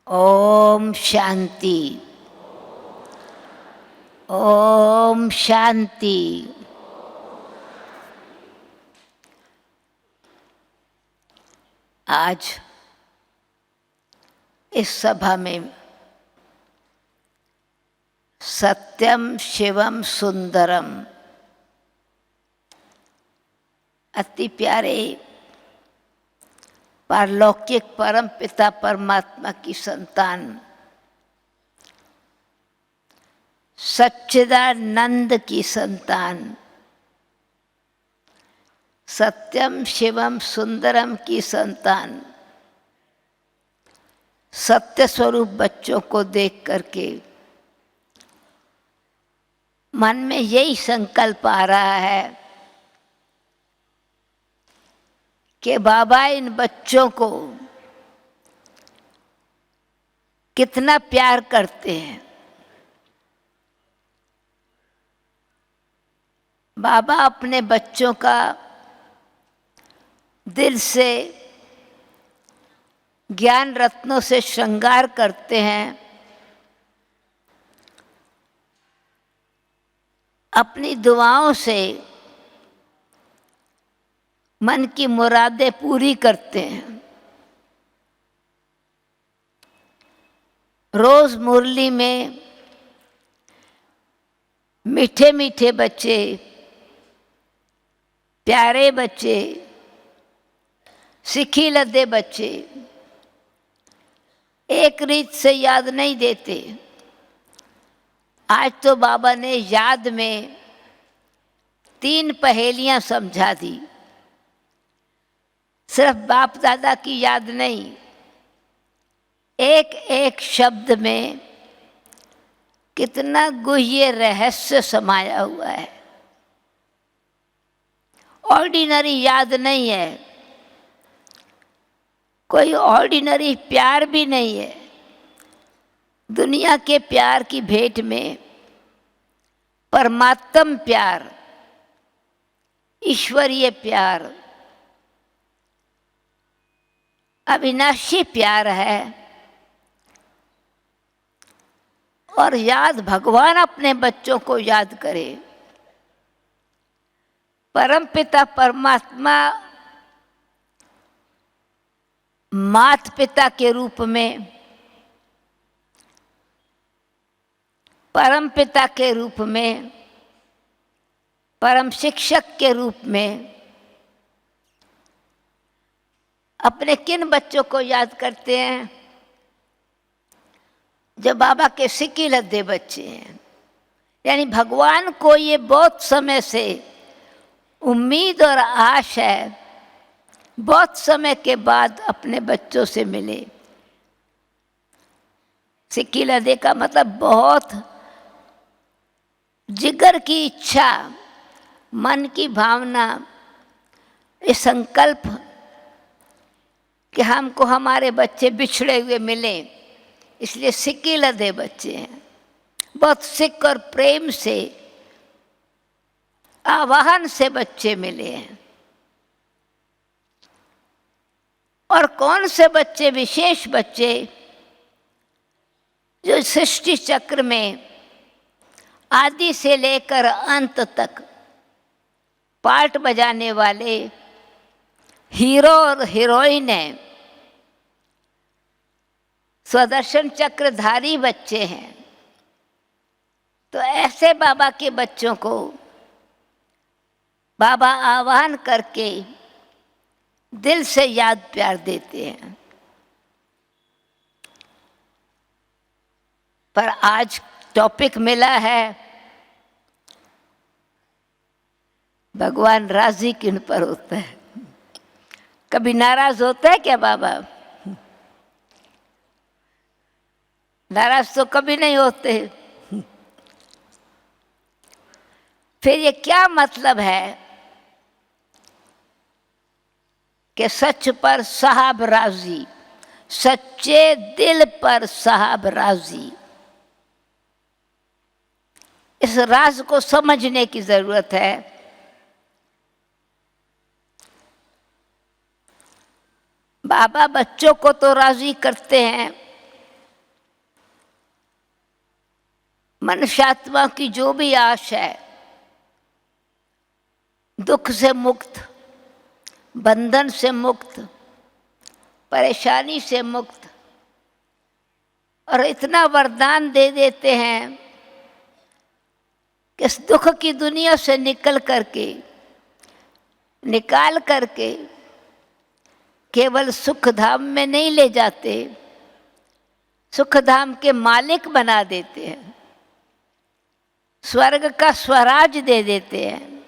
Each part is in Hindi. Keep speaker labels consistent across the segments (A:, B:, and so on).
A: ओम शांति। ओम शांति। आज इस सभा में सत्यम शिवम सुंदरम अति प्यारे पारलौकिक परम पिता परमात्मा की संतान सच्चिदानंद की संतान सत्यम शिवम सुंदरम की संतान सत्य स्वरूप बच्चों को देख करके मन में यही संकल्प आ रहा है कि बाबा इन बच्चों को कितना प्यार करते हैं। बाबा अपने बच्चों का दिल से ज्ञान रत्नों से श्रृंगार करते हैं, अपनी दुआओं से मन की मुरादें पूरी करते हैं। रोज मुरली में मीठे मीठे बच्चे, प्यारे बच्चे, सिखी लद्दे बच्चे एक रीत से याद नहीं देते। आज तो बाबा ने याद में 3 पहेलियां समझा दी। सिर्फ बाप दादा की याद नहीं, एक एक शब्द में कितना गुह्य रहस्य समाया हुआ है। ऑर्डिनरी याद नहीं है, कोई ऑर्डिनरी प्यार भी नहीं है। दुनिया के प्यार की भेंट में परमात्म प्यार, ईश्वरीय प्यार, अविनाशी प्यार है। और याद भगवान अपने बच्चों को याद करे। परमपिता परमात्मा माता पिता के रूप में, परम पिता के रूप में, परम शिक्षक के रूप में अपने किन बच्चों को याद करते हैं? जो बाबा के सिक्की लद्दे बच्चे हैं। यानी भगवान को ये बहुत समय से उम्मीद और आश है, बहुत समय के बाद अपने बच्चों से मिले। सिक्की लद्दे का मतलब बहुत जिगर की इच्छा, मन की भावना, ये संकल्प कि हमको हमारे बच्चे बिछड़े हुए मिले, इसलिए सिक्की लद्दे बच्चे हैं। बहुत सिक और प्रेम से, आवाहन से बच्चे मिले हैं। और कौन से बच्चे? विशेष बच्चे जो सृष्टि चक्र में आदि से लेकर अंत तक पार्ट बजाने वाले हीरो और हीरोइन हैं, स्वदर्शन चक्रधारी बच्चे हैं। तो ऐसे बाबा के बच्चों को बाबा आह्वान करके दिल से याद प्यार देते हैं। पर आज टॉपिक मिला है भगवान राजी किन पर होता है। कभी नाराज होता है क्या बाबा? नाराज तो कभी नहीं होते। फिर ये क्या मतलब है कि सच पर साहब राजी, सच्चे दिल पर साहब राजी? इस राज को समझने की जरूरत है। बाबा बच्चों को तो राजी करते हैं, मनुष्यात्मा की जो भी आश है, दुख से मुक्त, बंधन से मुक्त, परेशानी से मुक्त, और इतना वरदान दे देते हैं कि इस दुख की दुनिया से निकाल करके केवल सुख धाम में नहीं ले जाते, सुख धाम के मालिक बना देते हैं, स्वर्ग का स्वराज दे देते हैं,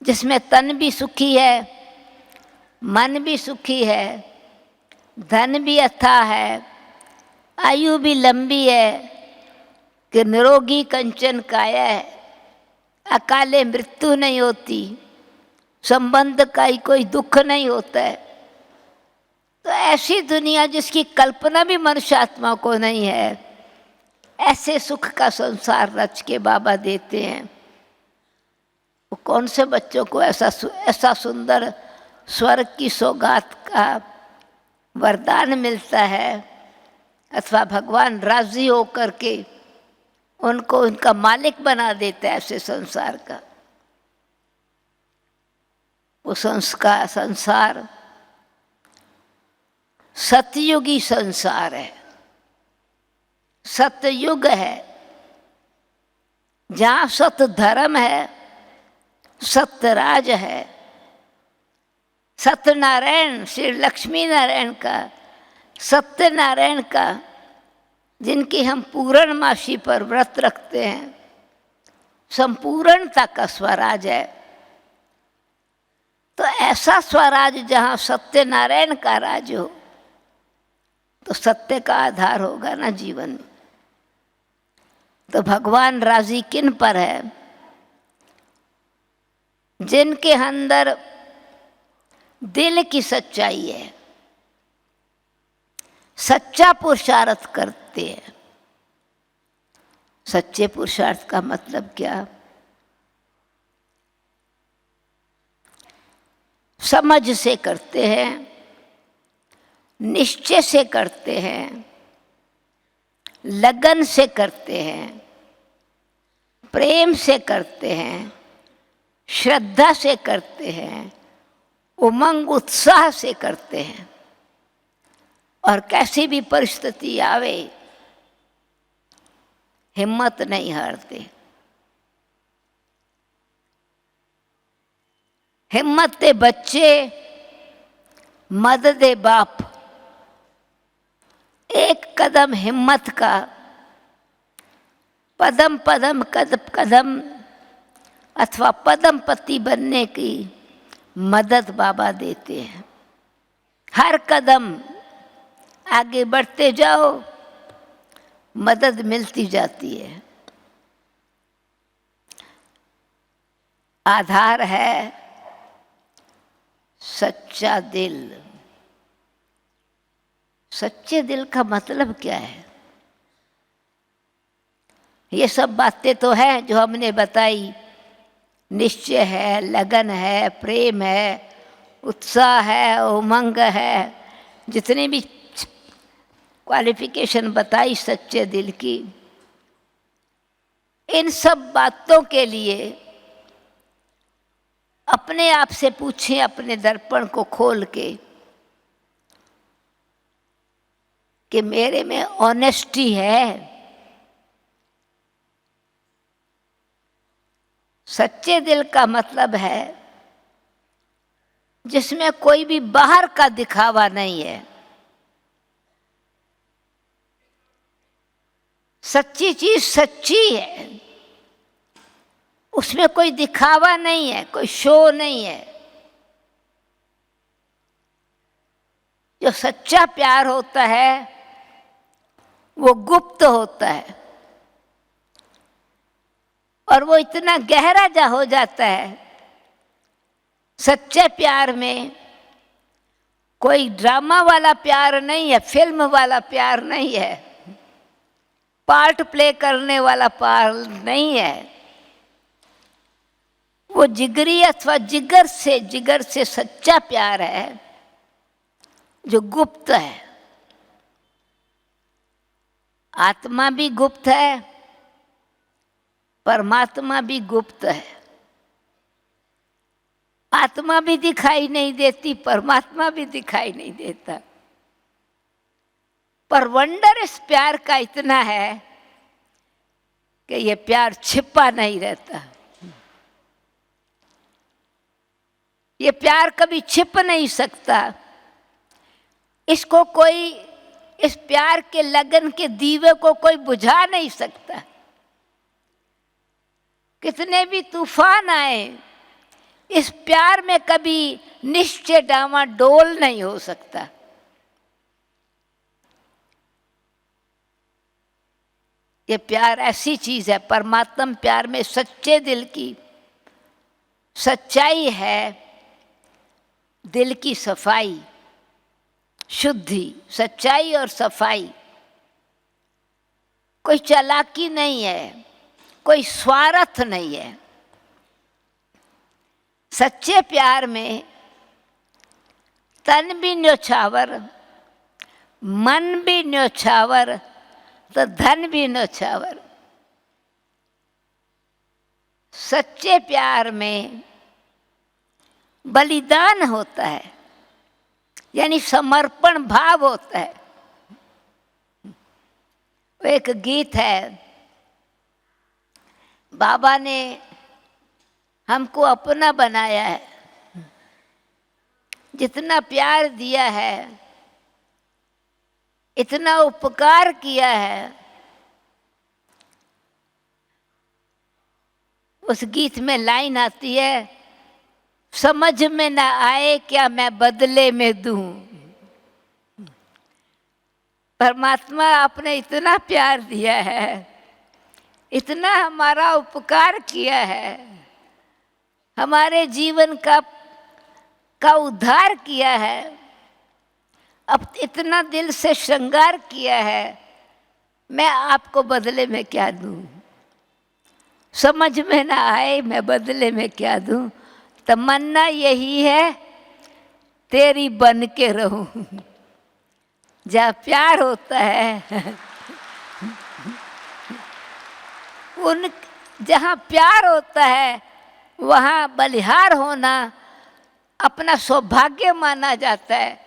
A: जिसमें तन भी सुखी है, मन भी सुखी है, धन भी अथाह है, आयु भी लंबी है, कि निरोगी कंचन काया है, अकाले मृत्यु नहीं होती, संबंध का ही कोई दुख नहीं होता है। तो ऐसी दुनिया जिसकी कल्पना भी मनुष्य आत्मा को नहीं है, ऐसे सुख का संसार रच के बाबा देते हैं। वो कौन से बच्चों को ऐसा सुंदर स्वर्ग की सौगात का वरदान मिलता है, अथवा भगवान राजी होकर के उनको उनका मालिक बना देता है ऐसे संसार का। वो संसार सतयुगी संसार है, सतयुग है, जहाँ सत धर्म है, सत्यराज है, सत्यनारायण श्री लक्ष्मी नारायण का, सत्यनारायण का, जिनकी हम पूर्णमासी पर व्रत रखते हैं, संपूर्णता का स्वराज है। तो ऐसा स्वराज जहाँ सत्यनारायण का राज हो, तो सत्य का आधार होगा ना जीवन में। तो भगवान राजी किन पर है? जिनके अंदर दिल की सच्चाई है, सच्चा पुरुषार्थ करते हैं। सच्चे पुरुषार्थ का मतलब क्या? समझ से करते हैं, निश्चय से करते हैं, लगन से करते हैं, प्रेम से करते हैं, श्रद्धा से करते हैं, उमंग उत्साह से करते हैं, और कैसी भी परिस्थिति आवे हिम्मत नहीं हारते। हिम्मत दे बच्चे, मदद दे बाप। एक कदम हिम्मत का, पदम पदम कदम अथवा पदम पति बनने की मदद बाबा देते हैं। हर कदम आगे बढ़ते जाओ, मदद मिलती जाती है। आधार है सच्चा दिल। सच्चे दिल का मतलब क्या है? ये सब बातें तो हैं जो हमने बताई। निश्चय है, लगन है, प्रेम है, उत्साह है, उमंग है, जितनी भी क्वालिफिकेशन बताई सच्चे दिल की। इन सब बातों के लिए अपने आप से पूछें, अपने दर्पण को खोल के, कि मेरे में ऑनेस्टी है? सच्चे दिल का मतलब है जिसमें कोई भी बाहर का दिखावा नहीं है। सच्ची चीज सच्ची है, उसमें कोई दिखावा नहीं है, कोई शो नहीं है। जो सच्चा प्यार होता है वो गुप्त होता है, और वो इतना गहरा जा हो जाता है। सच्चे प्यार में कोई ड्रामा वाला प्यार नहीं है, फिल्म वाला प्यार नहीं है, पार्ट प्ले करने वाला प्यार नहीं है। वो जिगरी अथवा जिगर से सच्चा प्यार है जो गुप्त है। आत्मा भी गुप्त है, परमात्मा भी गुप्त है। आत्मा भी दिखाई नहीं देती, परमात्मा भी दिखाई नहीं देता। पर वंडर इस प्यार का इतना है कि ये प्यार छिपा नहीं रहता। ये प्यार कभी छिप नहीं सकता। इसको कोई, इस प्यार के लगन के दीवे को कोई बुझा नहीं सकता। कितने भी तूफान आए, इस प्यार में कभी निश्चय डामाडोल नहीं हो सकता। ये प्यार ऐसी चीज है, परमात्म प्यार में सच्चे दिल की सच्चाई है, दिल की सफाई, शुद्धि, सच्चाई और सफाई। कोई चालाकी नहीं है, कोई स्वार्थ नहीं है। सच्चे प्यार में तन भी न्योछावर, मन भी न्योछावर, तो धन भी न्योछावर। सच्चे प्यार में बलिदान होता है, यानी समर्पण भाव होता है। एक गीत है, बाबा ने हमको अपना बनाया है, जितना प्यार दिया है, इतना उपकार किया है। उस गीत में लाइन आती है, समझ में ना आए क्या मैं बदले में दूं। परमात्मा आपने इतना प्यार दिया है, इतना हमारा उपकार किया है, हमारे जीवन का उद्धार किया है, अब इतना दिल से श्रृंगार किया है, मैं आपको बदले में क्या दूं। समझ में ना आए मैं बदले में क्या दूं, तमन्ना यही है तेरी बन के रहूं। जहाँ प्यार होता है जहाँ प्यार होता है वहाँ बलिहार होना अपना सौभाग्य माना जाता है,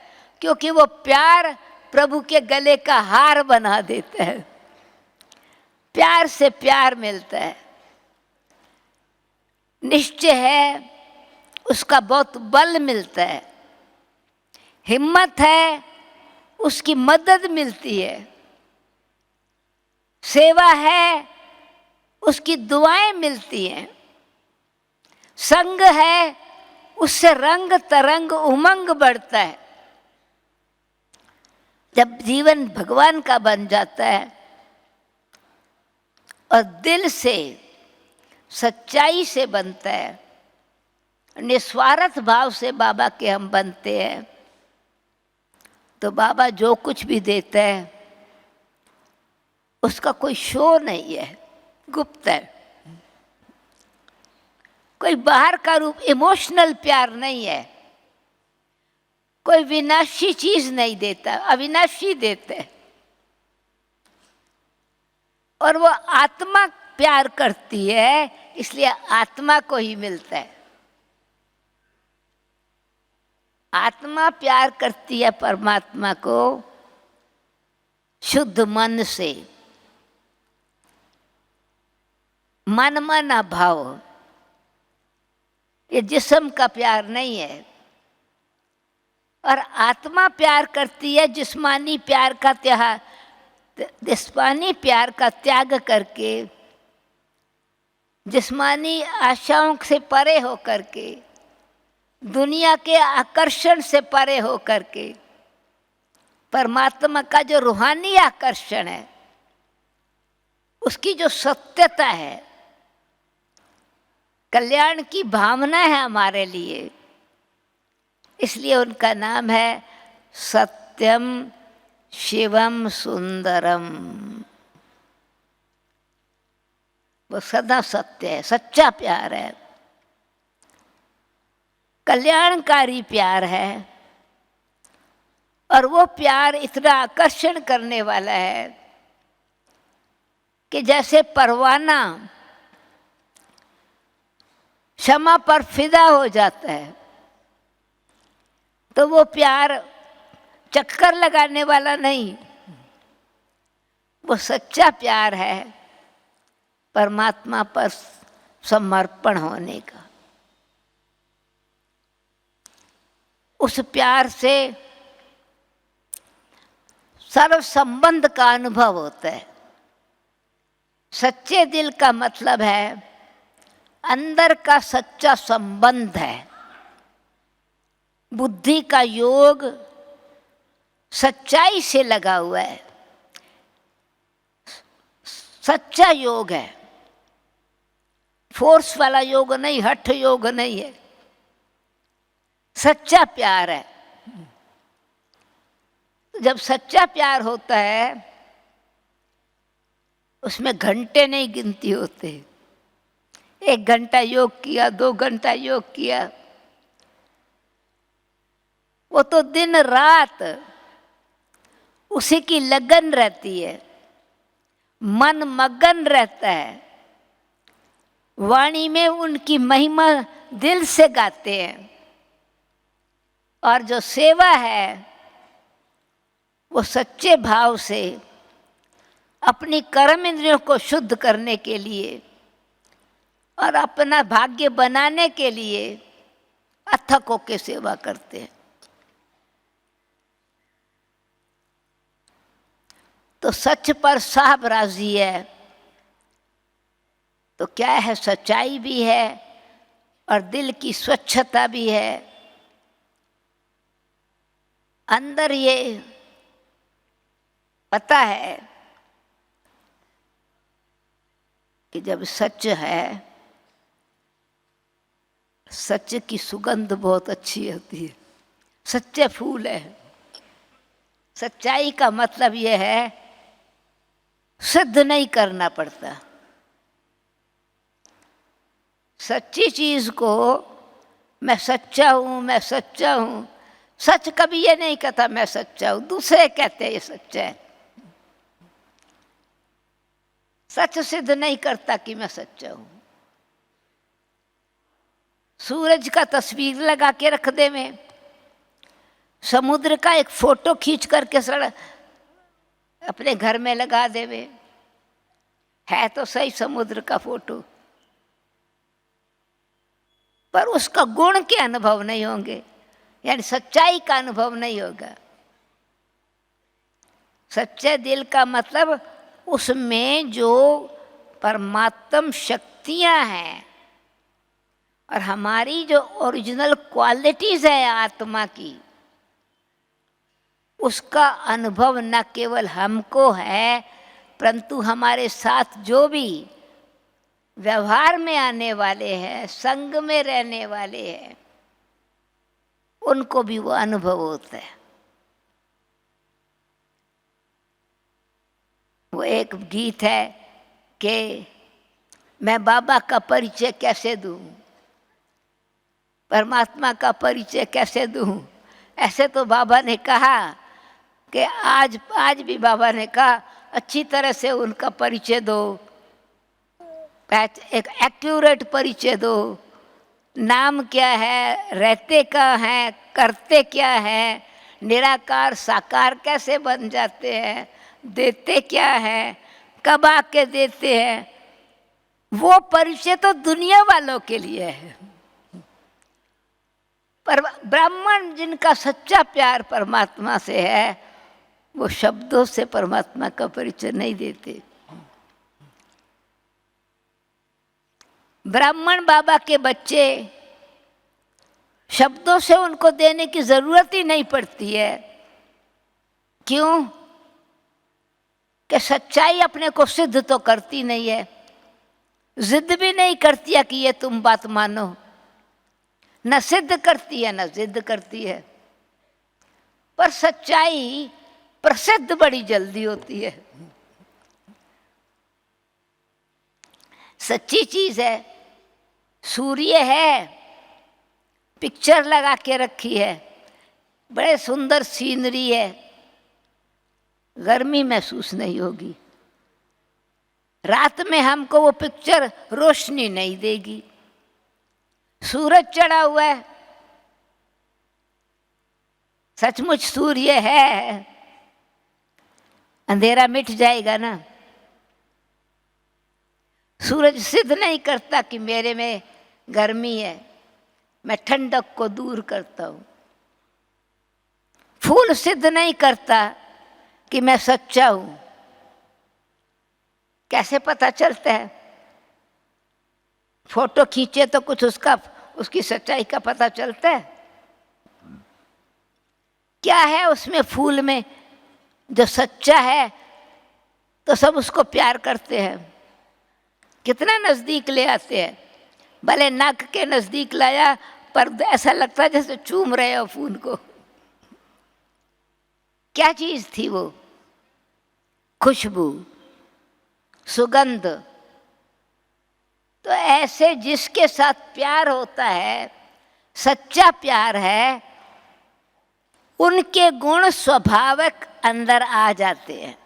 A: क्योंकि वो प्यार प्रभु के गले का हार बना देता है। प्यार से प्यार मिलता है, निश्चय है उसका बहुत बल मिलता है, हिम्मत है उसकी मदद मिलती है, सेवा है उसकी दुआएं मिलती हैं, संग है उससे रंग तरंग उमंग बढ़ता है। जब जीवन भगवान का बन जाता है और दिल से सच्चाई से बनता है, निस्वार्थ भाव से बाबा के हम बनते हैं, तो बाबा जो कुछ भी देता है उसका कोई शो नहीं है, गुप्त है। कोई बाहर का रूप, इमोशनल प्यार नहीं है। कोई विनाशी चीज नहीं देता, अविनाशी देता है। और वो आत्मा प्यार करती है, इसलिए आत्मा को ही मिलता है। आत्मा प्यार करती है परमात्मा को शुद्ध मन से, मन मन भाव। ये जिस्म का प्यार नहीं है। और आत्मा प्यार करती है जिस्मानी प्यार का त्याग, जिस्मानी प्यार का त्याग करके, जिस्मानी आशाओं से परे हो करके, दुनिया के आकर्षण से परे हो करके, परमात्मा का जो रूहानी आकर्षण है, उसकी जो सत्यता है, कल्याण की भावना है हमारे लिए, इसलिए उनका नाम है सत्यम शिवम सुंदरम। वो सदा सत्य है, सच्चा प्यार है, कल्याणकारी प्यार है। और वो प्यार इतना आकर्षण करने वाला है कि जैसे परवाना क्षमा पर फिदा हो जाता है, तो वो प्यार चक्कर लगाने वाला नहीं, वो सच्चा प्यार है परमात्मा पर समर्पण होने का। उस प्यार से सर्व संबंध का अनुभव होता है। सच्चे दिल का मतलब है अंदर का सच्चा संबंध है। बुद्धि का योग सच्चाई से लगा हुआ है, सच्चा योग है, फोर्स वाला योग नहीं, हठ योग नहीं है, सच्चा प्यार है। जब सच्चा प्यार होता है उसमें घंटे नहीं गिनती होते। 1 घंटा योग किया, 2 घंटा योग किया, वो तो दिन रात उसी की लगन रहती है, मन मगन रहता है। वाणी में उनकी महिमा दिल से गाते हैं। और जो सेवा है वो सच्चे भाव से अपनी कर्म इंद्रियों को शुद्ध करने के लिए और अपना भाग्य बनाने के लिए अथक होकर सेवा करते हैं। तो सच पर साहब राजी है, तो क्या है, सच्चाई भी है और दिल की स्वच्छता भी है। अंदर ये पता है कि जब सच है, सच की सुगंध बहुत अच्छी होती है, सच्चे फूल है। सच्चाई का मतलब ये है सिद्ध नहीं करना पड़ता। सच्ची चीज को मैं सच्चा हूं, मैं सच्चा हूं, सच कभी ये नहीं कहता मैं सच्चा हूं, दूसरे कहते हैं ये सच्चा है। सच सिद्ध नहीं करता कि मैं सच्चा हूं। सूरज का तस्वीर लगा के रख दे, में समुद्र का एक फोटो खींच करके अपने घर में लगा देवे, है तो सही समुद्र का फोटो, पर उसका गुण के अनुभव नहीं होंगे, यानी सच्चाई का अनुभव नहीं होगा। सच्चे दिल का मतलब उसमें जो परमात्म शक्तियां हैं और हमारी जो ओरिजिनल क्वालिटीज है आत्मा की, उसका अनुभव न केवल हमको है, परंतु हमारे साथ जो भी व्यवहार में आने वाले हैं, संग में रहने वाले हैं, उनको भी वो अनुभव होता है। वो एक गीत है कि मैं बाबा का परिचय कैसे दूं, परमात्मा का परिचय कैसे दूं। ऐसे तो बाबा ने कहा कि आज भी बाबा ने कहा अच्छी तरह से उनका परिचय दो, एक एक्यूरेट परिचय दो। नाम क्या है, रहते कहाँ हैं, करते क्या हैं, निराकार साकार कैसे बन जाते हैं, देते क्या है, कब आके देते हैं, वो परिचय तो दुनिया वालों के लिए है। पर ब्राह्मण जिनका सच्चा प्यार परमात्मा से है, वो शब्दों से परमात्मा का परिचय नहीं देते। ब्राह्मण बाबा के बच्चे, शब्दों से उनको देने की जरूरत ही नहीं पड़ती है। क्यों? कि सच्चाई अपने को सिद्ध तो करती नहीं है, जिद भी नहीं करती है कि ये तुम बात मानो, न सिद्ध करती है न जिद करती है। पर सच्चाई प्रसिद्ध बड़ी जल्दी होती है। सच्ची चीज है। सूर्य है, पिक्चर लगा के रखी है, बड़े सुंदर सीनरी है, गर्मी महसूस नहीं होगी। रात में हमको वो पिक्चर रोशनी नहीं देगी, सूरज चढ़ा हुआ है, सचमुच सूर्य है, अंधेरा मिट जाएगा ना। सूरज सिद्ध नहीं करता कि मेरे में गर्मी है, मैं ठंडक को दूर करता हूँ। फूल सिद्ध नहीं करता कि मैं सच्चा हूँ। कैसे पता चलता है? फोटो खींचे तो कुछ उसकी सच्चाई का पता चलता है? क्या है उसमें फूल में जो सच्चा है तो सब उसको प्यार करते हैं, कितना नज़दीक ले आते हैं। भले नाक के नज़दीक लाया पर ऐसा लगता है जैसे चूम रहे हो फूल को। क्या चीज़ थी वो? खुशबू, सुगंध। तो ऐसे जिसके साथ प्यार होता है, सच्चा प्यार है, उनके गुण स्वाभाविक अंदर आ जाते हैं।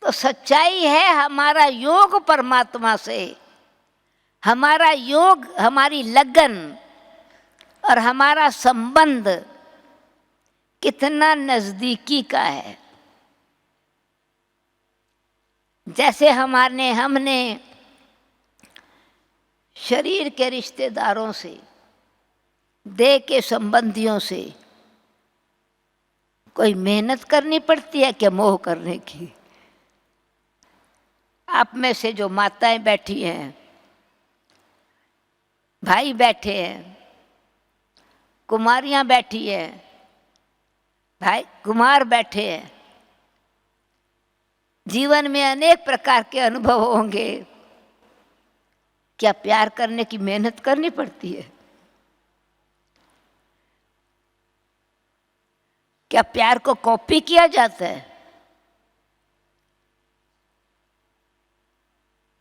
A: तो सच्चाई है हमारा योग परमात्मा से, हमारा योग, हमारी लगन और हमारा संबंध कितना नज़दीकी का है। जैसे हमने शरीर के रिश्तेदारों से, देह के संबंधियों से कोई मेहनत करनी पड़ती है क्या मोह करने की? आप में से जो माताएं बैठी हैं, भाई बैठे हैं, कुमारियां बैठी हैं, भाई कुमार बैठे हैं, जीवन में अनेक प्रकार के अनुभव होंगे। क्या प्यार करने की मेहनत करनी पड़ती है? क्या प्यार को कॉपी किया जाता है?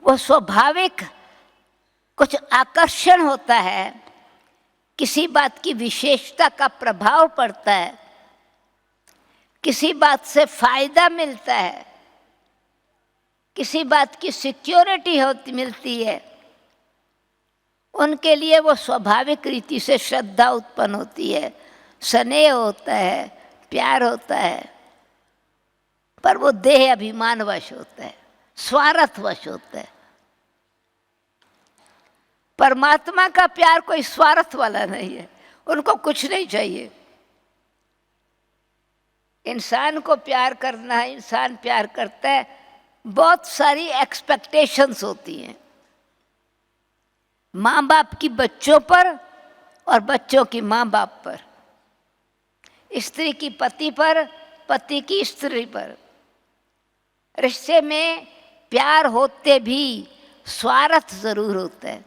A: वो स्वाभाविक कुछ आकर्षण होता है, किसी बात की विशेषता का प्रभाव पड़ता है, किसी बात से फायदा मिलता है, किसी बात की सिक्योरिटी मिलती है, उनके लिए वो स्वाभाविक रीति से श्रद्धा उत्पन्न होती है, स्नेह होता है, प्यार होता है। पर वो देह अभिमानवश होता है, स्वार्थवश होता है। परमात्मा का प्यार कोई स्वार्थ वाला नहीं है, उनको कुछ नहीं चाहिए। इंसान को प्यार करना है, इंसान प्यार करता है, बहुत सारी एक्सपेक्टेशंस होती हैं, माँ बाप की बच्चों पर और बच्चों की माँ बाप पर, स्त्री की पति पर, पति की स्त्री पर। रिश्ते में प्यार होते भी स्वार्थ जरूर होता है।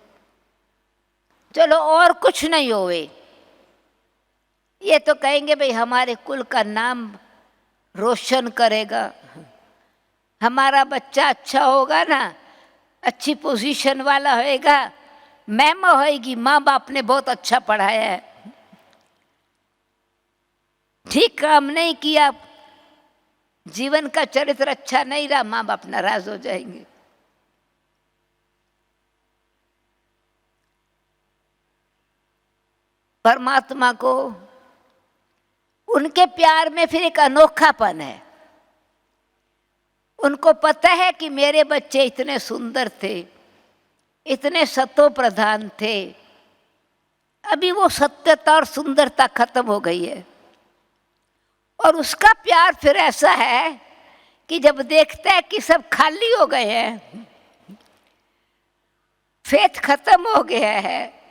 A: चलो और कुछ नहीं होवे, ये तो कहेंगे भाई हमारे कुल का नाम रोशन करेगा, हमारा बच्चा अच्छा होगा ना, अच्छी पोजीशन वाला होएगा, मैम होएगी, माँ बाप ने बहुत अच्छा पढ़ाया है। ठीक काम नहीं किया, जीवन का चरित्र अच्छा नहीं रहा, माँ बाप नाराज हो जाएंगे। परमात्मा को उनके प्यार में फिर एक अनोखापन है। उनको पता है कि मेरे बच्चे इतने सुंदर थे, इतने सतो प्रधान थे, अभी वो सत्यता और सुंदरता खत्म हो गई है। और उसका प्यार फिर ऐसा है कि जब देखता है कि सब खाली हो गए हैं, फेथ खत्म हो गया है,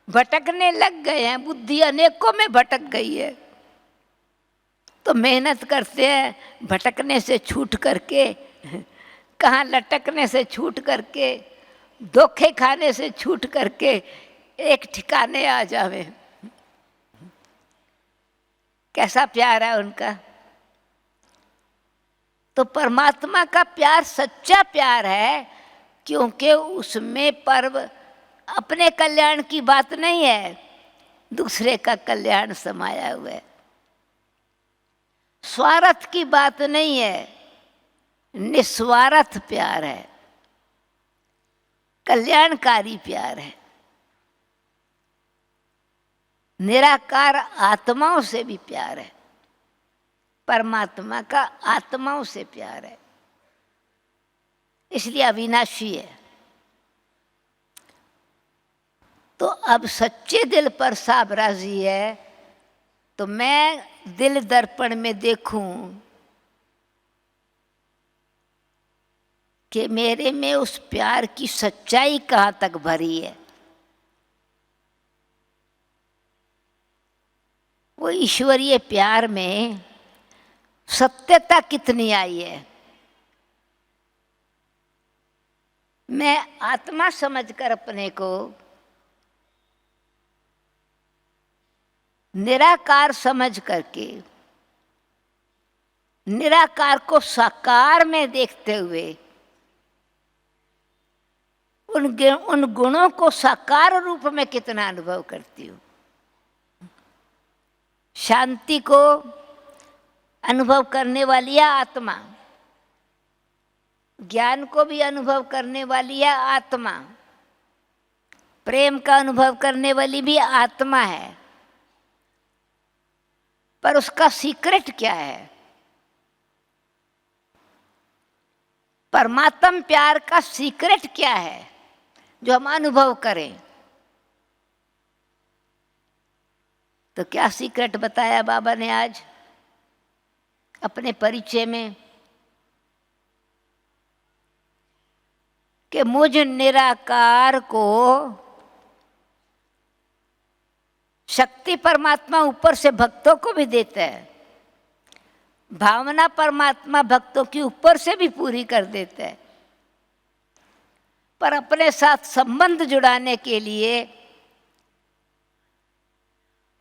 A: भटकने लग गए हैं, बुद्धि अनेकों में भटक गई है, तो मेहनत करते हैं भटकने से छूट करके, कहाँ लटकने से छूट करके, धोखे खाने से छूट करके एक ठिकाने आ जावे। कैसा प्यार है उनका। तो परमात्मा का प्यार सच्चा प्यार है, क्योंकि उसमें पर्व अपने कल्याण की बात नहीं है, दूसरे का कल्याण समाया हुआ है। स्वार्थ की बात नहीं है, निस्वार्थ प्यार है। कल्याणकारी प्यार है। निराकार आत्माओं से भी प्यार है, परमात्मा का आत्माओं से प्यार है, इसलिए अविनाशी है। तो अब सच्चे दिल पर साहब राजी है, तो मैं दिल दर्पण में देखूं कि मेरे में उस प्यार की सच्चाई कहाँ तक भरी है, वो ईश्वरीय प्यार में सत्यता कितनी आई है। मैं आत्मा समझकर अपने को निराकार समझ करके निराकार को साकार में देखते हुए उन गुणों को साकार रूप में कितना अनुभव करती हूँ। शांति को अनुभव करने वाली है आत्मा, ज्ञान को भी अनुभव करने वाली है आत्मा, प्रेम का अनुभव करने वाली भी आत्मा है। पर उसका सीक्रेट क्या है? परमात्म प्यार का सीक्रेट क्या है जो हम अनुभव करें? तो क्या सीक्रेट बताया बाबा ने आज अपने परिचय में कि मुझ निराकार को शक्ति परमात्मा ऊपर से भक्तों को भी देता है, भावना परमात्मा भक्तों की ऊपर से भी पूरी कर देता है, पर अपने साथ संबंध जुड़ाने के लिए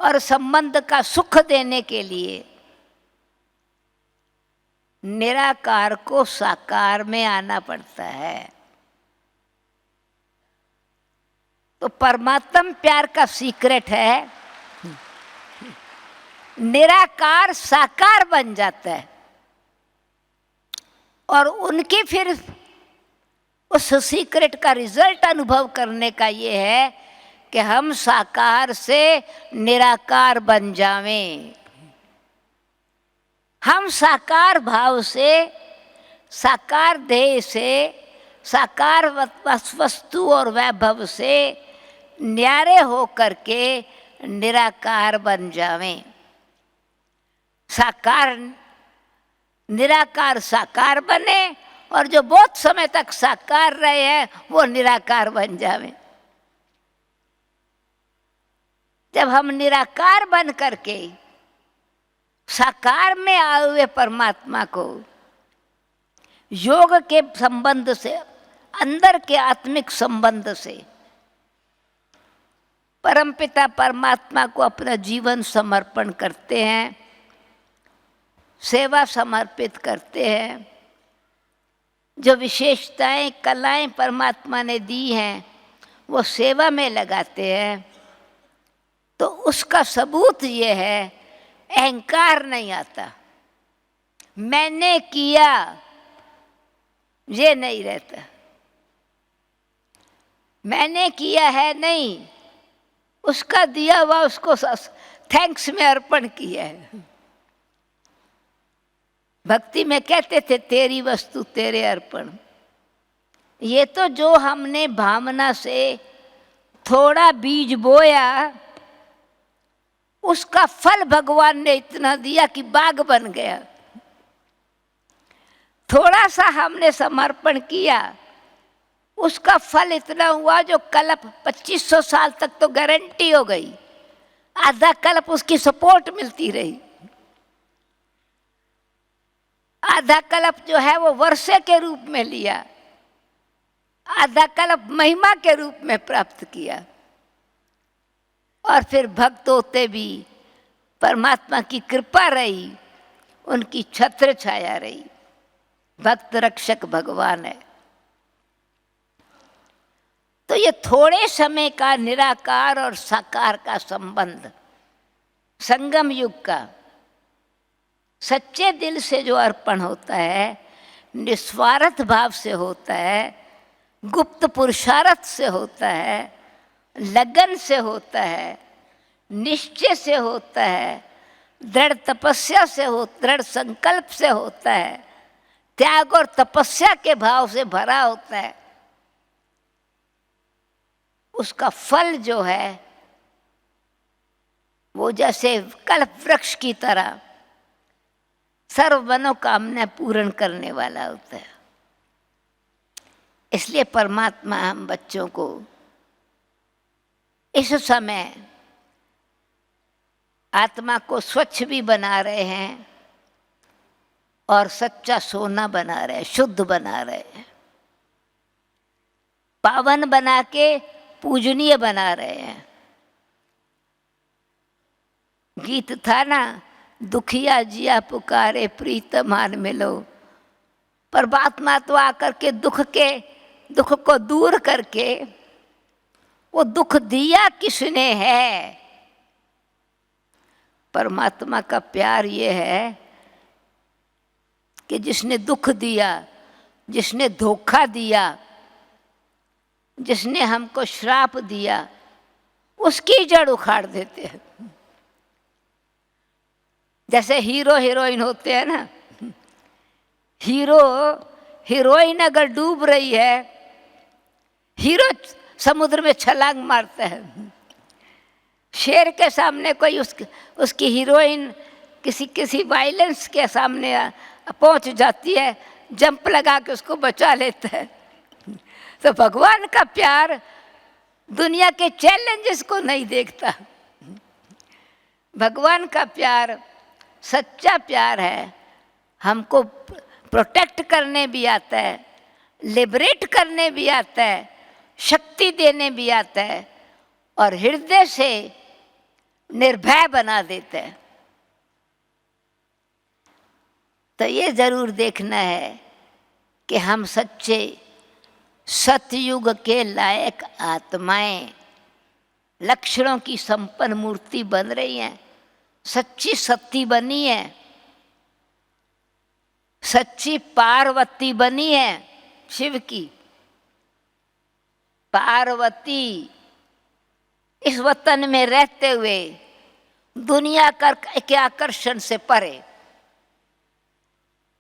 A: और संबंध का सुख देने के लिए निराकार को साकार में आना पड़ता है। तो परमात्म प्यार का सीक्रेट है निराकार साकार बन जाता है, और उनकी फिर उस सीक्रेट का रिजल्ट अनुभव करने का ये है कि हम साकार से निराकार बन जावें। हम साकार भाव से, साकार देह से, साकार वस्तु और वैभव से न्यारे हो करके निराकार बन जावें। साकार निराकार साकार बने, और जो बहुत समय तक साकार रहे हैं वो निराकार बन जावें। जब हम निराकार बन करके साकार में आए हुए परमात्मा को योग के संबंध से, अंदर के आत्मिक संबंध से परमपिता परमात्मा को अपना जीवन समर्पण करते हैं, सेवा समर्पित करते हैं, जो विशेषताएं कलाएं परमात्मा ने दी हैं वो सेवा में लगाते हैं, तो उसका सबूत ये है अहंकार नहीं आता। मैंने किया ये नहीं रहता, मैंने किया है नहीं, उसका दिया हुआ उसको थैंक्स में अर्पण किया है। भक्ति में कहते थे तेरी वस्तु तेरे अर्पण। ये तो जो हमने भावना से थोड़ा बीज बोया उसका फल भगवान ने इतना दिया कि बाग बन गया। थोड़ा सा हमने समर्पण किया, उसका फल इतना हुआ जो कल्प 2500 साल तक तो गारंटी हो गई, आधा कल्प उसकी सपोर्ट मिलती रही, आधा कल्प जो है वो वर्षे के रूप में लिया, आधा कल्प महिमा के रूप में प्राप्त किया, और फिर भक्त होते भी परमात्मा की कृपा रही, उनकी छत्र छाया रही। भक्त रक्षक भगवान है। तो ये थोड़े समय का निराकार और साकार का संबंध, संगम युग का सच्चे दिल से जो अर्पण होता है, निस्वार्थ भाव से होता है, गुप्त पुरुषार्थ से होता है, लगन से होता है, निश्चय से होता है, दृढ़ तपस्या से हो, दृढ़ संकल्प से होता है, त्याग और तपस्या के भाव से भरा होता है, उसका फल जो है वो जैसे कल्प वृक्ष की तरह सर्व मनोकामना पूर्ण करने वाला होता है। इसलिए परमात्मा हम बच्चों को इस समय आत्मा को स्वच्छ भी बना रहे हैं और सच्चा सोना बना रहे हैं, शुद्ध बना रहे हैं, पावन बना के पूजनीय बना रहे हैं। गीत था ना, दुखिया जिया पुकारे प्रीतमान मिलो, परमात्मा तो आकर के दुख को दूर करके, वो दुख दिया किसने है? परमात्मा का प्यार ये है कि जिसने दुख दिया, जिसने धोखा दिया, जिसने हमको श्राप दिया, उसकी जड़ उखाड़ देते हैं। जैसे हीरो हीरोइन होते हैं ना, हीरोइन अगर डूब रही है, हीरो समुद्र में छलांग मारता है। शेर के सामने कोई उसकी हीरोइन किसी वायलेंस के सामने पहुंच जाती है, जंप लगा के उसको बचा लेता है। तो भगवान का प्यार दुनिया के चैलेंजेस को नहीं देखता। भगवान का प्यार सच्चा प्यार है, हमको प्रोटेक्ट करने भी आता है, लिबरेट करने भी आता है, शक्ति देने भी आता है और हृदय से निर्भय बना देता है। तो ये जरूर देखना है कि हम सच्चे सतयुग के लायक आत्माएं लक्षणों की संपन्न मूर्ति बन रही हैं, सच्ची सती बनी है, सच्ची पार्वती बनी है शिव की। पार्वती इस वतन में रहते हुए दुनिया के आकर्षण से परे,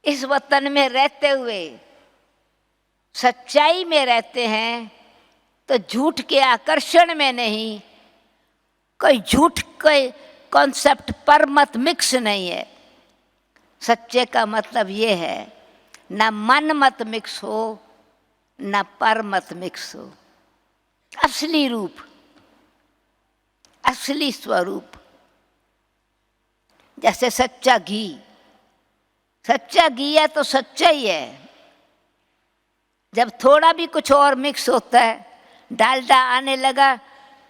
A: इस वतन में रहते हुए सच्चाई में रहते हैं, तो झूठ के आकर्षण में नहीं, कोई झूठ कोई कॉन्सेप्ट पर मत मिक्स नहीं है। सच्चे का मतलब ये है, ना मन मत मिक्स हो, ना पर मत मिक्स हो। असली रूप, असली स्वरूप। जैसे सच्चा घी, सच्चा घी है तो सच्चा ही है। जब थोड़ा भी कुछ और मिक्स होता है, डालडा आने लगा,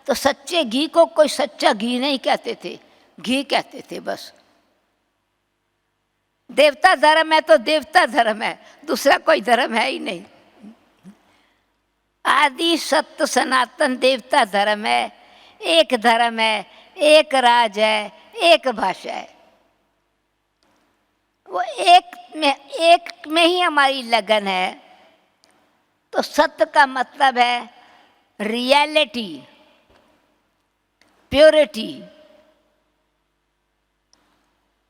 A: तो सच्चे घी को कोई सच्चा घी नहीं कहते थे, घी कहते थे बस। देवता धर्म है तो देवता धर्म है, दूसरा कोई धर्म है ही नहीं। आदि सत्य सनातन देवता धर्म है, एक धर्म है, एक राज है, एक भाषा है। वो एक में ही हमारी लगन है। तो सत्य का मतलब है रियलिटी, प्योरिटी,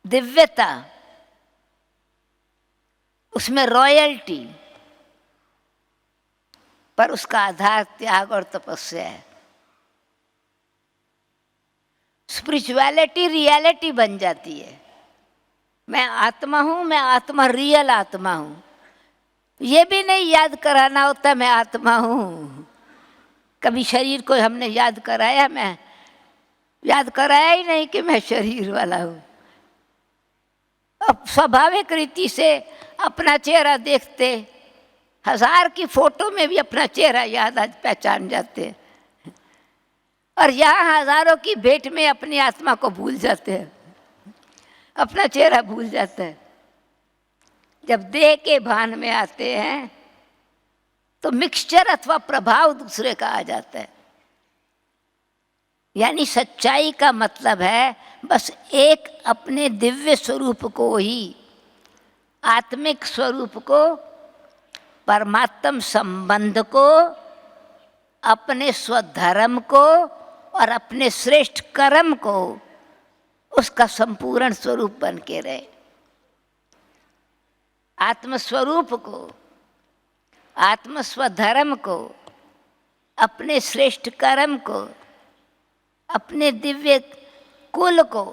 A: दिव्यता, उसमें रॉयल्टी, पर उसका आधार त्याग और तपस्या है। स्पिरिचुअलिटी रियलिटी बन जाती है। मैं आत्मा हूँ, मैं आत्मा, रियल आत्मा हूँ। ये भी नहीं याद कराना होता मैं आत्मा हूँ। कभी शरीर को हमने याद कराया? मैं याद कराया ही नहीं कि मैं शरीर वाला हूँ। अब स्वाभाविक रीति से अपना चेहरा देखते, 1000 की फोटो में भी अपना चेहरा याद आज पहचान जाते हैं, और यहाँ हजारों की भेंट में अपनी आत्मा को भूल जाते हैं, अपना चेहरा भूल जाता है। जब देह के भान में आते हैं तो मिक्सचर अथवा प्रभाव दूसरे का आ जाता है। यानी सच्चाई का मतलब है बस एक अपने दिव्य स्वरूप को ही, आत्मिक स्वरूप को परमात्म संबंध को, अपने स्वधर्म को और अपने श्रेष्ठ कर्म को उसका संपूर्ण स्वरूप बन के रहे। आत्मस्वरूप को, आत्मस्वधर्म को, अपने श्रेष्ठ कर्म को, अपने दिव्य कुल को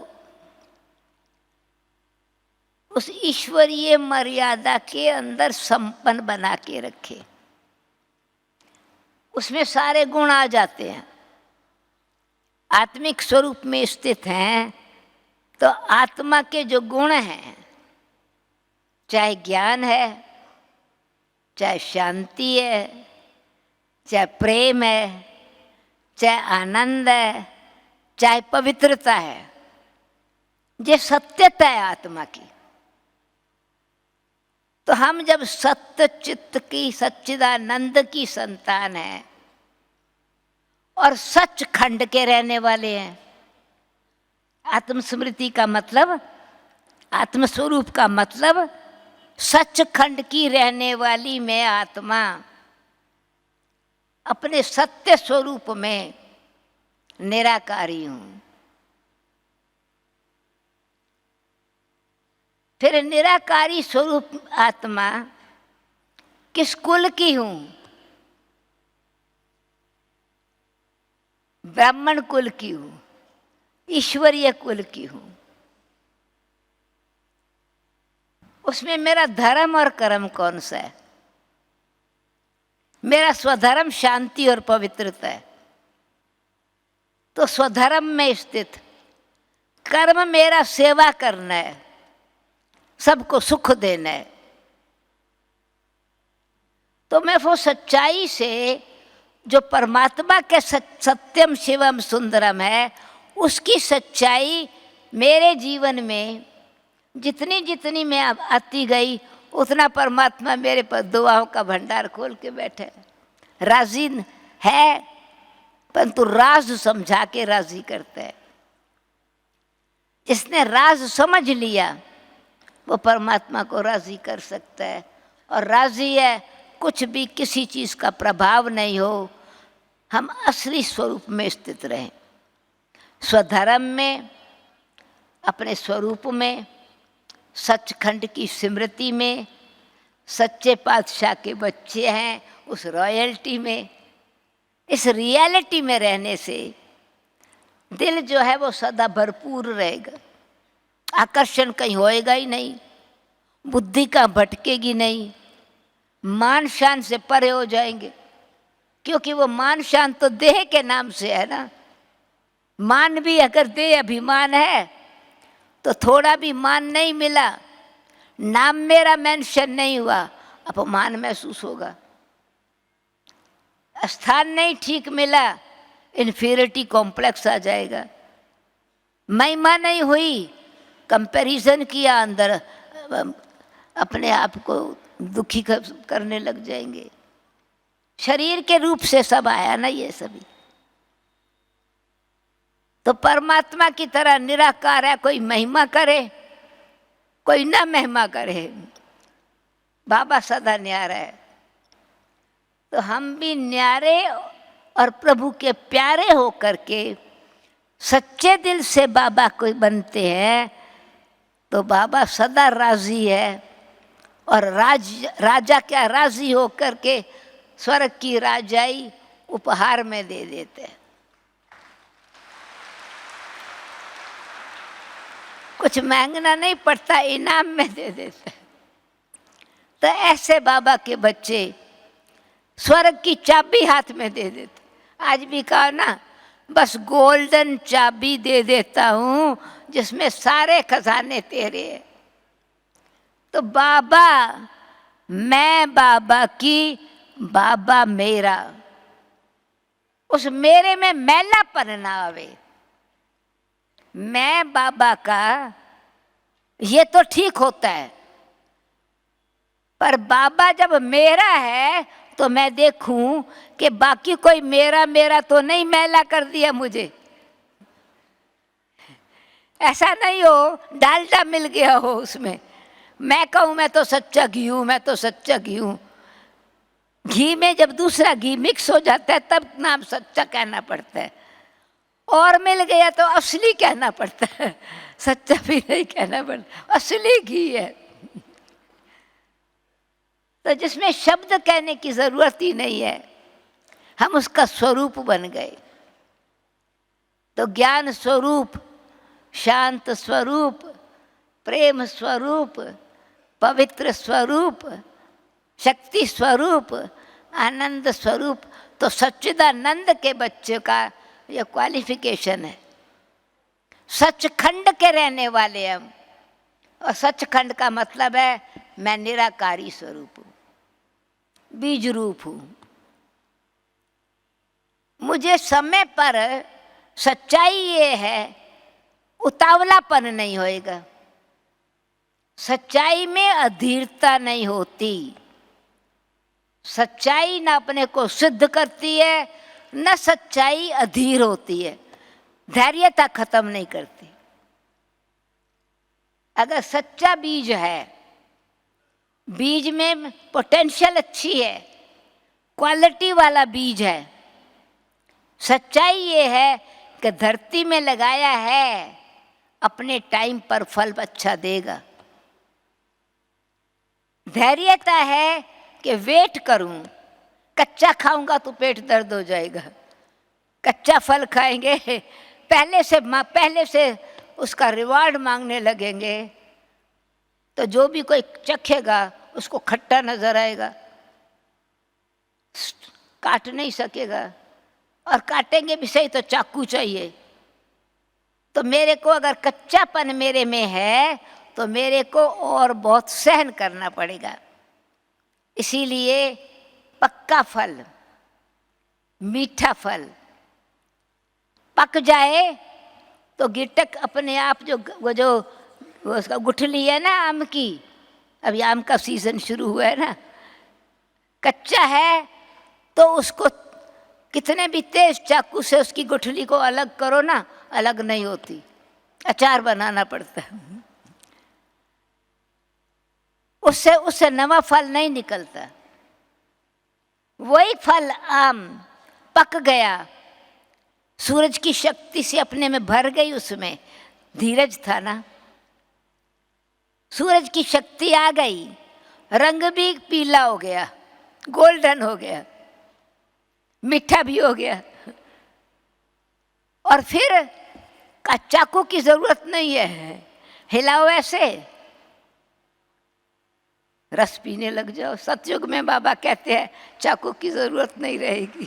A: उस ईश्वरीय मर्यादा के अंदर संपन्न बना के रखे। उसमें सारे गुण आ जाते हैं। आत्मिक स्वरूप में स्थित हैं तो आत्मा के जो गुण हैं, चाहे ज्ञान है, चाहे शांति है, चाहे प्रेम है, चाहे आनंद है, चाहे पवित्रता है, ये सत्यता है आत्मा की। तो हम जब सत्य चित्त की, सच्चिदानंद की संतान हैं और सचखंड के रहने वाले हैं, आत्मस्मृति का मतलब, आत्मस्वरूप का मतलब सचखंड की रहने वाली मैं आत्मा अपने सत्य स्वरूप में निराकारी हूँ। फिर निराकारी स्वरूप आत्मा किस कुल की हूँ? ब्राह्मण कुल की हूँ, ईश्वरीय कुल की हूँ। उसमें मेरा धर्म और कर्म कौन सा है? मेरा स्वधर्म शांति और पवित्रता है। तो स्वधर्म में स्थित, कर्म मेरा सेवा करना है, सबको सुख देना है। तो मैं वो सच्चाई से जो परमात्मा के सत्यम शिवम सुंदरम है, उसकी सच्चाई मेरे जीवन में जितनी जितनी मैं आती गई, उतना परमात्मा मेरे पर दुआओं का भंडार खोल के बैठे। राजी है, परंतु राज समझा के राजी करता है। जिसने राज समझ लिया वो परमात्मा को राजी कर सकता है। और राजी है, कुछ भी किसी चीज़ का प्रभाव नहीं हो, हम असली स्वरूप में स्थित रहें, स्वधर्म में, अपने स्वरूप में, सचखंड की स्मृति में, सच्चे पातशाह के बच्चे हैं उस रॉयल्टी में। इस रियलिटी में रहने से दिल जो है वो सदा भरपूर रहेगा, आकर्षण कहीं होएगा ही नहीं, बुद्धि का भटकेगी नहीं, मान शान से परे हो जाएंगे। क्योंकि वो मान शान तो देह के नाम से है ना। मान भी अगर देह अभिमान है तो थोड़ा भी मान नहीं मिला, नाम मेरा मेंशन नहीं हुआ, अपमान महसूस होगा। स्थान नहीं ठीक मिला, इन्फीरियरिटी कॉम्प्लेक्स आ जाएगा। महिमा नहीं हुई, कंपैरिजन किया, अंदर अपने आप को दुखी करने लग जाएंगे। शरीर के रूप से सब आया ना ये सभी। तो परमात्मा की तरह निराकार है, कोई महिमा करे कोई ना महिमा करे, बाबा सदा न्यारा है। तो हम भी न्यारे और प्रभु के प्यारे होकर के सच्चे दिल से बाबा को बनते हैं तो बाबा सदा राजी है। और राजा क्या राजी होकर के स्वर्ग की राजाई उपहार में दे देते हैं। कुछ मांगना नहीं पड़ता, इनाम में दे देते हैं। तो ऐसे बाबा के बच्चे स्वर्ग की चाबी हाथ में दे देते। आज भी कहा ना, बस गोल्डन चाबी दे देता हूँ जिसमें सारे खजाने तेरे हैं। तो बाबा, मैं बाबा की, बाबा मेरा, उस मेरे में मैलापन ना आवे। मैं बाबा का, ये तो ठीक होता है, पर बाबा जब मेरा है तो मैं देखूं कि बाकी कोई मेरा मेरा तो नहीं मैला कर दिया मुझे। ऐसा नहीं हो डालडा मिल गया हो उसमें, मैं कहूँ मैं तो सच्चा घी हूँ, मैं तो सच्चा घी हूँ। घी में जब दूसरा घी मिक्स हो जाता है तब नाम सच्चा कहना पड़ता है, और मिल गया तो असली कहना पड़ता है, सच्चा भी नहीं कहना पड़ता, असली घी है। तो जिसमें शब्द कहने की जरूरत ही नहीं है, हम उसका स्वरूप बन गए। तो ज्ञान स्वरूप, शांत स्वरूप, प्रेम स्वरूप, पवित्र स्वरूप, शक्ति स्वरूप, आनंद स्वरूप, तो सच्चिदानंद के बच्चे का यह क्वालिफिकेशन है। सचखंड के रहने वाले हम, और सचखंड का मतलब है मैं निराकारी स्वरूप हूँ, बीज रूप हूँ। मुझे समय पर सच्चाई ये है, उतावलापन नहीं होएगा, सच्चाई में अधीरता नहीं होती। सच्चाई न अपने को सिद्ध करती है, न सच्चाई अधीर होती है, धैर्यता खत्म नहीं करती। अगर सच्चा बीज है, बीज में पोटेंशियल अच्छी है, क्वालिटी वाला बीज है, सच्चाई ये है कि धरती में लगाया है, अपने टाइम पर फल अच्छा देगा। धैर्यता है कि वेट करूं, कच्चा खाऊंगा तो पेट दर्द हो जाएगा, कच्चा फल खाएंगे पहले से उसका रिवार्ड मांगने लगेंगे, तो जो भी कोई चखेगा उसको खट्टा नजर आएगा, काट नहीं सकेगा, और काटेंगे भी सही तो चाकू चाहिए। तो मेरे को अगर कच्चापन मेरे में है तो मेरे को और बहुत सहन करना पड़ेगा। इसीलिए पक्का फल, मीठा फल पक जाए तो गिटक अपने आप जो उसका गुठली है ना आम की, अभी आम का सीजन शुरू हुआ है ना, कच्चा है तो उसको कितने भी तेज चाकू से उसकी गुठली को अलग करो ना, अलग नहीं होती, अचार बनाना पड़ता है, उससे नवा फल नहीं निकलता। वही फल आम पक गया, सूरज की शक्ति से अपने में भर गई, उसमें धीरज था ना, सूरज की शक्ति आ गई, रंग भी पीला हो गया, गोल्डन हो गया, मीठा भी हो गया, और फिर चाकू की जरूरत नहीं है, हिलाओ ऐसे रस पीने लग जाओ। सतयुग में बाबा कहते हैं चाकू की जरूरत नहीं रहेगी,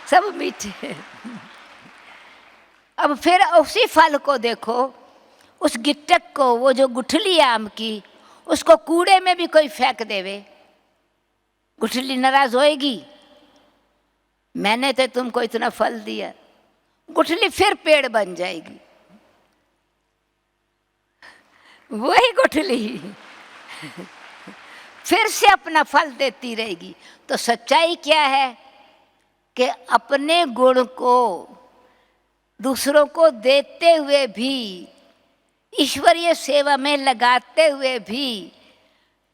A: सब मीठे। अब फिर उसी फल को देखो, उस गिट्टक को, वो जो गुठली आम की, उसको कूड़े में भी कोई फेंक देवे, गुठली नाराज होएगी, मैंने तो तुमको इतना फल दिया, गुठली फिर पेड़ बन जाएगी, वही गुठली फिर से अपना फल देती रहेगी। तो सच्चाई क्या है कि अपने गुण को दूसरों को देते हुए भी, ईश्वरीय सेवा में लगाते हुए भी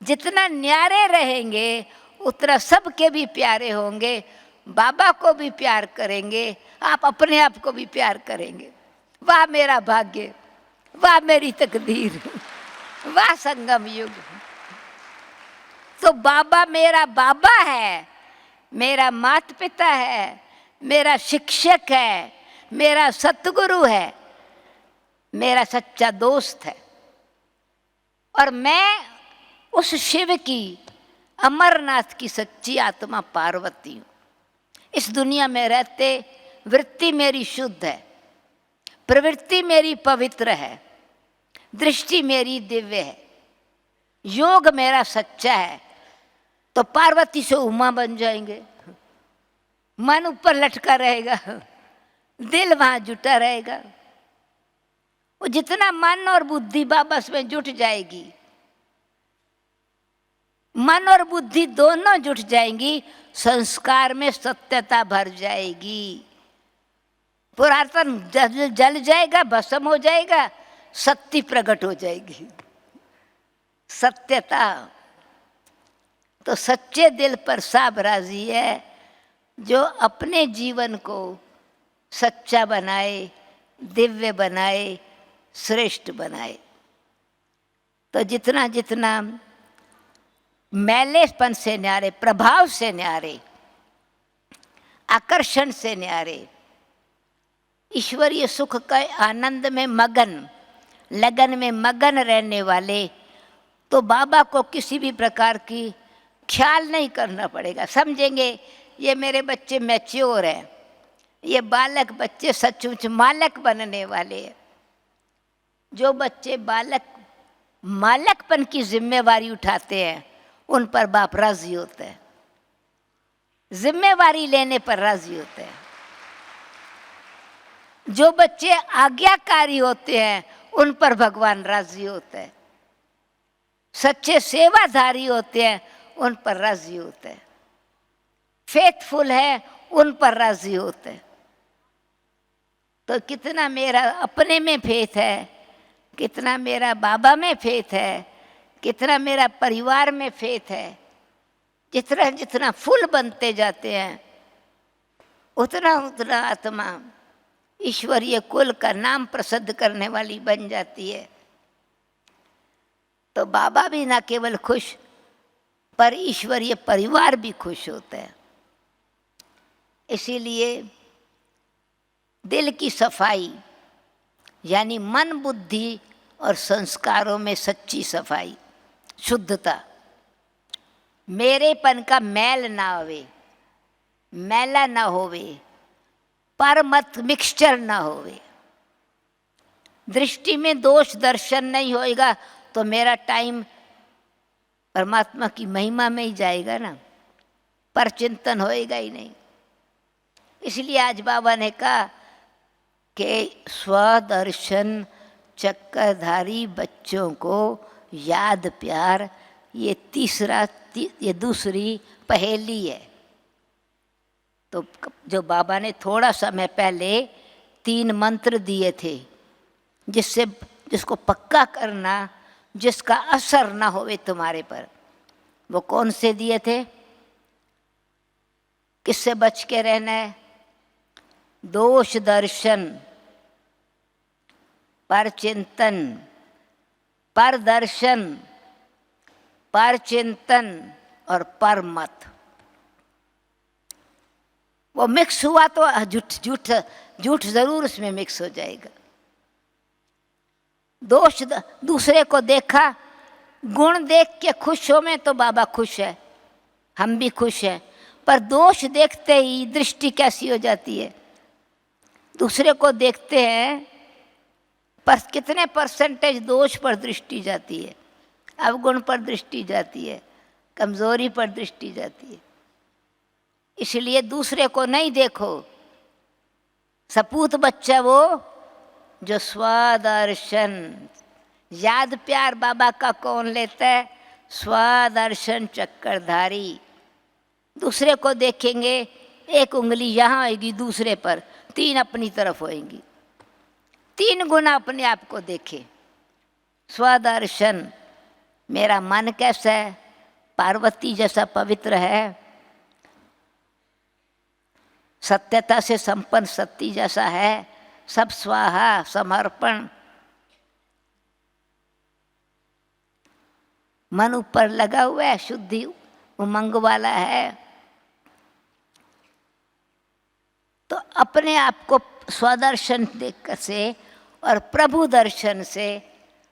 A: जितना न्यारे रहेंगे उतना सबके भी प्यारे होंगे, बाबा को भी प्यार करेंगे, आप अपने आप को भी प्यार करेंगे। वाह मेरा भाग्य, वाह मेरी तकदीर, वाह संगम युग। तो बाबा मेरा बाबा है, मेरा माता पिता है, मेरा शिक्षक है, मेरा सतगुरु है, मेरा सच्चा दोस्त है, और मैं उस शिव की, अमरनाथ की सच्ची आत्मा पार्वती हूँ। इस दुनिया में रहते वृत्ति मेरी शुद्ध है, प्रवृत्ति मेरी पवित्र है, दृष्टि मेरी दिव्य है, योग मेरा सच्चा है। तो पार्वती से उमा बन जाएंगे, मन ऊपर लटका रहेगा, दिल वहां जुटा रहेगा। वो जितना मन और बुद्धि बाबा में जुट जाएगी, मन और बुद्धि दोनों जुट जाएंगी, संस्कार में सत्यता भर जाएगी, पुरातन जल जाएगा, भस्म हो जाएगा, सत्य प्रकट हो जाएगी। सत्यता, तो सच्चे दिल पर सब राजी है जो अपने जीवन को सच्चा बनाए, दिव्य बनाए, श्रेष्ठ बनाए। तो जितना जितना मैलेपन से न्यारे, प्रभाव से न्यारे, आकर्षण से न्यारे, ईश्वरीय सुख के आनंद में मगन, लगन में मगन रहने वाले, तो बाबा को किसी भी प्रकार की ख्याल नहीं करना पड़ेगा। समझेंगे ये मेरे बच्चे मैच्योर हैं, ये बालक बच्चे सचमुच मालक बनने वाले हैं। जो बच्चे बालक मालकपन की जिम्मेवारी उठाते हैं उन पर बाप राजी होते हैं, जिम्मेवारी लेने पर राजी होते हैं। जो बच्चे आज्ञाकारी होते हैं उन पर भगवान राजी होते हैं, सच्चे सेवाधारी होते हैं उन पर राजी होते हैं, फेथफुल है उन पर राजी होते हैं। तो कितना मेरा अपने में फेथ है, कितना मेरा बाबा में फेथ है, कितना मेरा परिवार में फेथ है, जितना जितना फुल बनते जाते हैं उतना उतना आत्मा ईश्वरीय कुल का नाम प्रसिद्ध करने वाली बन जाती है। तो बाबा भी ना केवल खुश पर ईश्वरीय परिवार भी खुश होता है। इसीलिए दिल की सफाई यानी मन, बुद्धि और संस्कारों में सच्ची सफाई, शुद्धता, मेरेपन का मैल ना होवे, मैला ना होवे, पर मत मिक्सचर ना होवे, दृष्टि में दोष दर्शन नहीं होएगा तो मेरा टाइम परमात्मा की महिमा में ही जाएगा ना, पर चिंतन होएगा ही नहीं। इसलिए आज बाबा ने कहा कि स्वदर्शन चक्रधारी बच्चों को याद प्यार, ये दूसरी पहेली है। तो जो बाबा ने थोड़ा समय पहले 3 मंत्र दिए थे जिसको पक्का करना, जिसका असर ना होवे तुम्हारे पर, वो कौन से दिए थे? किससे बच के रहना है? दोष दर्शन, पर चिंतन, पर दर्शन, पर चिंतन और पर मत। वो मिक्स हुआ तो झूठ जरूर उसमें मिक्स हो जाएगा। दोष दूसरे को देखा, गुण देख के खुश हो में तो बाबा खुश है, हम भी खुश हैं, पर दोष देखते ही दृष्टि कैसी हो जाती है? दूसरे को देखते हैं पर कितने परसेंटेज दोष पर दृष्टि जाती है, अवगुण पर दृष्टि जाती है, कमजोरी पर दृष्टि जाती है। इसलिए दूसरे को नहीं देखो। सपूत बच्चा वो जो स्वदर्शन, याद प्यार बाबा का कौन लेता है? स्वदर्शन चक्रधारी। दूसरे को देखेंगे, एक उंगली यहाँ होगी दूसरे पर, 3 अपनी तरफ होएंगी, 3 गुना अपने आप को देखे। स्वदर्शन, मेरा मन कैसा है? पार्वती जैसा पवित्र है, सत्यता से संपन्न सती जैसा है, सब स्वाहा समर्पण, मन ऊपर लगा हुआ है, शुद्धि उमंग वाला है। तो अपने आप को स्वदर्शन देख से और प्रभु दर्शन से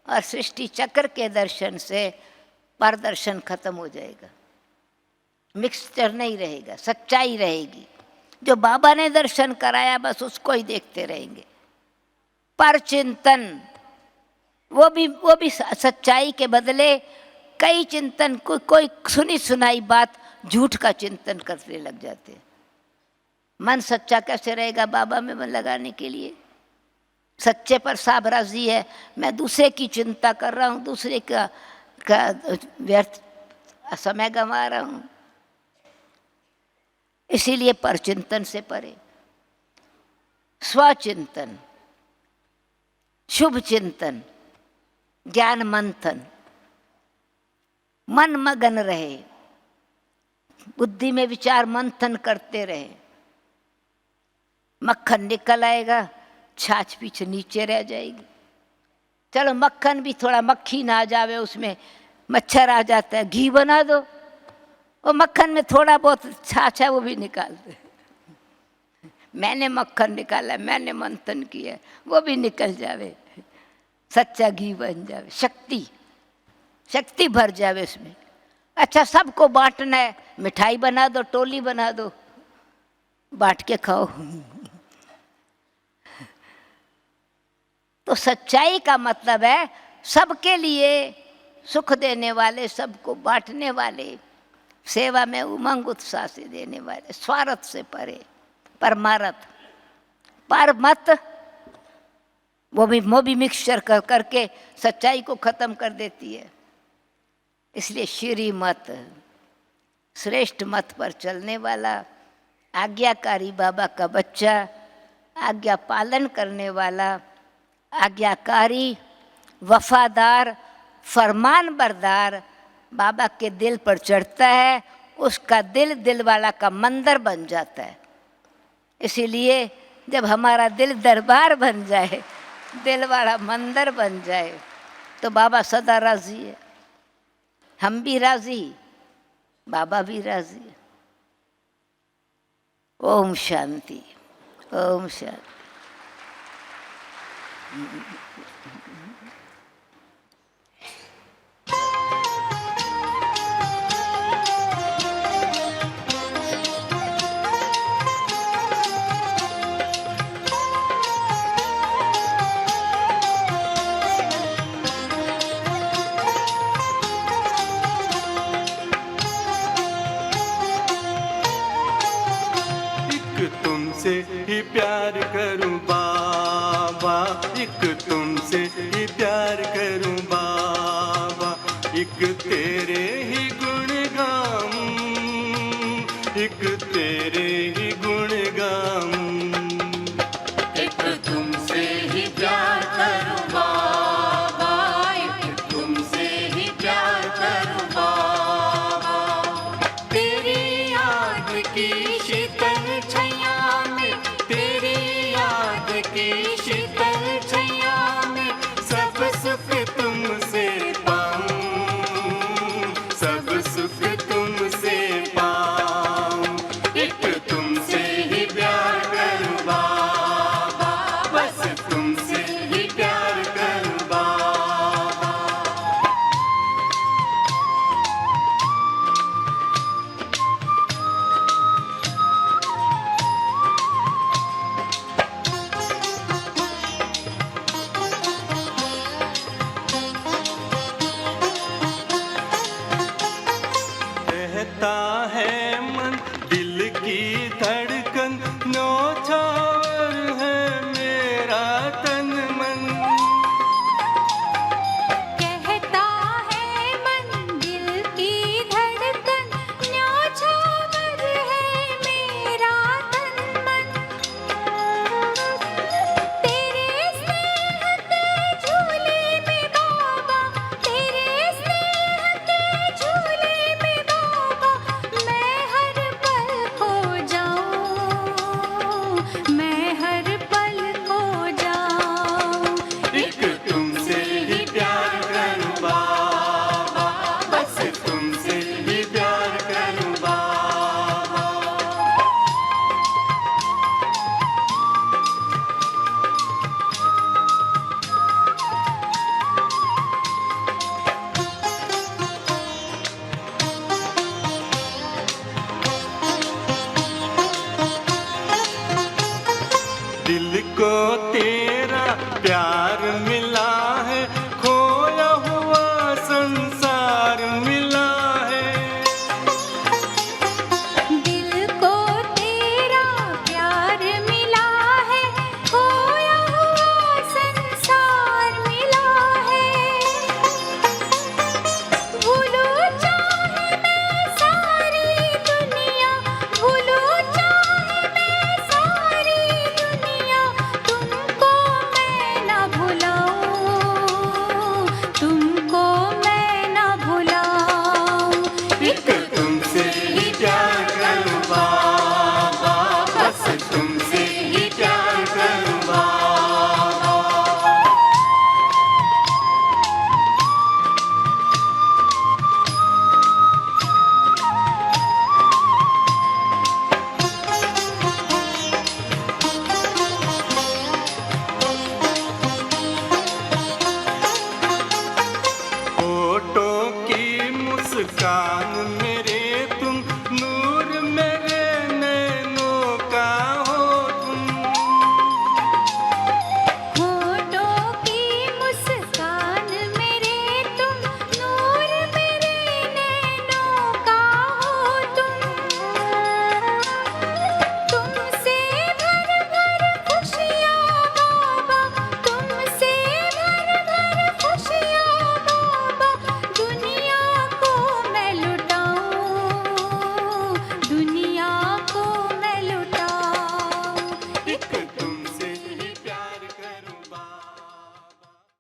A: और सृष्टि चक्र के दर्शन से परदर्शन खत्म हो जाएगा, मिक्सचर नहीं रहेगा, सच्चाई रहेगी। जो बाबा ने दर्शन कराया बस उसको ही देखते रहेंगे। पर चिंतन, वो भी सच्चाई के बदले कई चिंतन, कोई सुनी सुनाई बात झूठ का चिंतन करने लग जाते हैं। मन सच्चा कैसे रहेगा बाबा में मन लगाने के लिए? सच्चे पर साब राजी है, मैं दूसरे की चिंता कर रहा हूँ, दूसरे का व्यर्थ समय गंवा रहा हूँ। इसीलिए पर चिंतन से परे स्वचिंतन, शुभ चिंतन, ज्ञान मंथन, मन मगन रहे, बुद्धि में विचार मंथन करते रहे, मक्खन निकल आएगा, छाछ पीछे नीचे रह जाएगी। चलो मक्खन भी थोड़ा मक्खी ना आ जावे, उसमें मच्छर आ जाता है, घी बना दो, वो मक्खन में थोड़ा बहुत छाछ है वो भी निकाल दे। मैंने मक्खन निकाला, मैंने मंथन किया, वो भी निकल जावे, सच्चा घी बन जावे, शक्ति भर जावे उसमें। अच्छा सबको बांटना है, मिठाई बना दो, टोली बना दो, बांट के खाओ। तो सच्चाई का मतलब है सबके लिए सुख देने वाले, सबको बांटने वाले, सेवा में उमंग उत्साह से देने वाले, स्वार्थ से परे, परमार्थ। परमत वो भी मिक्सचर करके सच्चाई को खत्म कर देती है। इसलिए श्रीमत, श्रेष्ठ मत पर चलने वाला, आज्ञाकारी बाबा का बच्चा, आज्ञा पालन करने वाला, आज्ञाकारी, वफादार, फरमान बरदार बाबा के दिल पर चढ़ता है, उसका दिल वाला का मंदिर बन जाता है। इसीलिए जब हमारा दिल दरबार बन जाए, दिल वाला मंदिर बन जाए, तो बाबा सदा राजी है, हम भी राजी, बाबा भी राजी है। ओम शांति, ओम शांति।
B: तुमसे ही प्यार करूं बाबा, एक तुमसे ही प्यार करूं बाबा, एक तेरे ही गुण गाऊं, एक तेरे ही गुण गाऊं।
C: एक तुमसे ही प्यार करूं बाबा, एक तुमसे ही प्यार करूं बाबा, तेरी याद की शीतल छैया में, तेरी याद की शीतल छैया में, सब सुख तुमसे पाऊं, सब सुख तुमसे पाऊं। एक तुमसे ही प्यार करूं बाबा, बस तुमसे ही प्यार करूं बाबा।
B: कहता है मन, दिल की धड़कन, न्योछावर है मेरा तन मन।
C: कहता है मन, दिल की धड़कन, न्योछावर है मेरा तन मन। तेरे स्नेह के झूले में बाबा, तेरे स्नेह के झूले में बाबा, मैं हर पल खो जाऊं, मैं हर पल खो जाऊं। एक तुमसे ही प्यार करूं बाबा, बस तुमसे ही प्यार करूं बाबा।
B: दिल को तेरे